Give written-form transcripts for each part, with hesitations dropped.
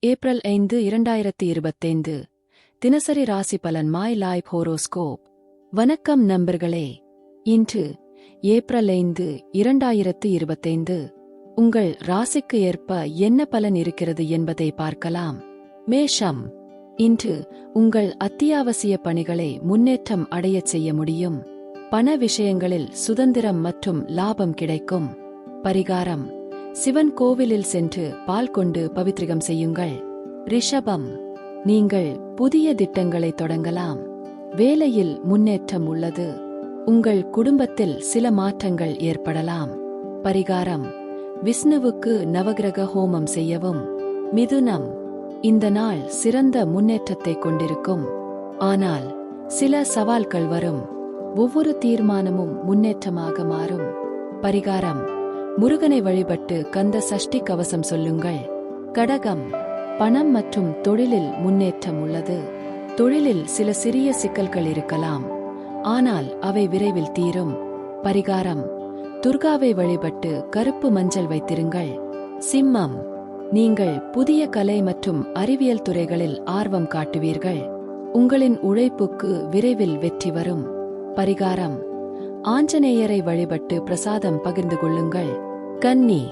April 5 2025 தினசரி ராசி பலன் மை லைஃப் ஹோரோஸ்கோப். வணக்கம் நண்பர்களே. இன்று ஏப்ரல் 5 2025 உங்கள் ராசிக்கு ஏற்ப என்ன பலன் இருக்கிறது என்பதை பார்க்கலாம். மேஷம். இன்று உங்கள் அத்தியாவசிய பணிகளை முன்னேற்றம் அடையச் செய்ய முடியும். பண விஷயங்களில் சுதந்திரம் மற்றும் லாபம் கிடைக்கும். பரிகாரம்: சிவன் கோவிலில் சென்று பால் கொண்டு பவித்ரிகம் செய்யுங்கள். ரிஷபம். நீங்கள் புதிய திட்டங்களை தொடங்கலாம். வேலையில் முன்னேற்றம் உள்ளது. உங்கள் குடும்பத்தில் சில மாற்றங்கள் ஏற்படலாம். பரிகாரம்: விஷ்ணுவுக்கு நவகிரக ஹோமம் செய்யவும். மிதுனம். இந்த நாள் சிறந்த முன்னேற்றத்தை கொண்டிருக்கும். ஆனால் சில சவால்கள் வரும். ஒவ்வொரு தீர்மானமும் முன்னேற்றமாக மாறும். பரிகாரம்: முருகனை வழிபட்டு கந்த சஷ்டி கவசம் சொல்லுங்கள். கடகம். பணம் மற்றும் தொழிலில் முன்னேற்றம் உள்ளது. தொழிலில் சில சிறிய சிக்கல்கள் இருக்கலாம், ஆனால் அவை விரைவில் தீரும். பரிகாரம்: துர்காவை வழிபட்டு கருப்பு மஞ்சள் வைத்திருங்கள். சிம்மம். நீங்கள் புதிய கலை மற்றும் அறிவியல் துறைகளில் ஆர்வம் காட்டுவீர்கள். உங்களின் உழைப்புக்கு விரைவில் வெற்றி வரும். பரிகாரம்: ஆஞ்சநேயரை வழிபட்டு பிரசாதம் பகிர்ந்து கொள்ளுங்கள். கன்னி.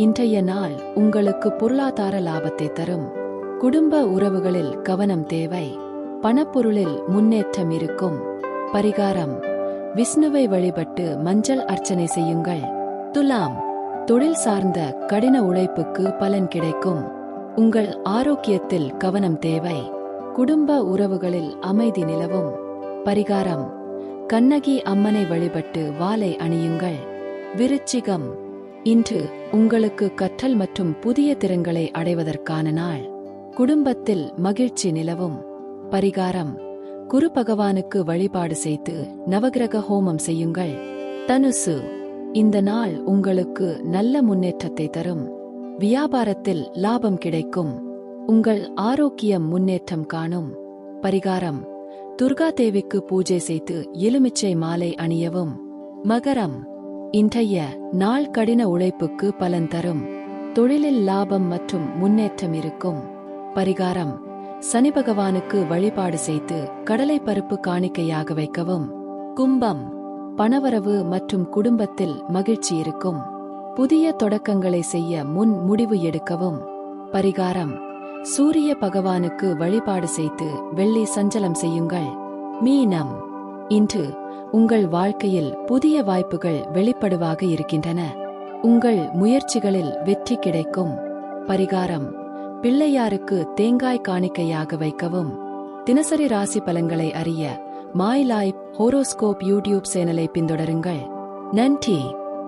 இன்றைய நாள் உங்களுக்கு பொருளாதார லாபத்தை தரும். குடும்ப உறவுகளில் கவனம் தேவை. பணப்பொருளில் முன்னேற்றம் இருக்கும். பரிகாரம்: விஷ்ணுவை வழிபட்டு மஞ்சள் அர்ச்சனை செய்யுங்கள். துலாம். தொழில் சார்ந்த கடின உழைப்புக்கு பலன் கிடைக்கும். உங்கள் ஆரோக்கியத்தில் கவனம் தேவை. குடும்ப உறவுகளில் அமைதி நிலவும். பரிகாரம்: கண்ணகி அம்மனை வழிபட்டு வாளை அணியுங்கள். விருச்சிகம். இன்று உங்களுக்கு கற்றல் மற்றும் புதிய திறன்களை அடைவதற்கான நாள். குடும்பத்தில் மகிழ்ச்சி நிலவும். பரிகாரம்: குரு பகவானுக்கு வழிபாடு செய்து நவகிரக ஹோமம் செய்யுங்கள். தனுசு. இந்த நாள் உங்களுக்கு நல்ல முன்னேற்றத்தை தரும். வியாபாரத்தில் லாபம் கிடைக்கும். உங்கள் ஆரோக்கியம் முன்னேற்றம் காணும். பரிகாரம்: துர்கா தேவிக்கு பூஜை செய்து எலுமிச்சை மாலை அணியவும். மகரம். இன்றைய நாள் கடின உழைப்புக்கு பலன் தரும். தொழிலில் லாபம் மற்றும் முன்னேற்றம் இருக்கும். பரிகாரம்: சனி பகவானுக்கு வழிபாடு செய்து கடலை பருப்பு காணிக்கையாக வைக்கவும். கும்பம். பணவரவு மற்றும் குடும்பத்தில் மகிழ்ச்சி இருக்கும். புதிய தொடக்கங்களை செய்ய முன் முடிவு எடுக்கவும். பரிகாரம்: சூரிய பகவானுக்கு வழிபாடு செய்து வெள்ளி சஞ்சலம் செய்யுங்கள். மீனம். இன்று உங்கள் வாழ்க்கையில் புதிய வாய்ப்புகள் வெளிப்படுவாக இருக்கின்றன. உங்கள் முயற்சிகளில் வெற்றி கிடைக்கும். பரிகாரம்: பிள்ளையாருக்கு தேங்காய் காணிக்கையாக வைக்கவும். தினசரி ராசி பலன்களை அறிய மை லைஃப் ஹோரோஸ்கோப் யூடியூப் சேனலை பின்தொடருங்கள். நன்றி.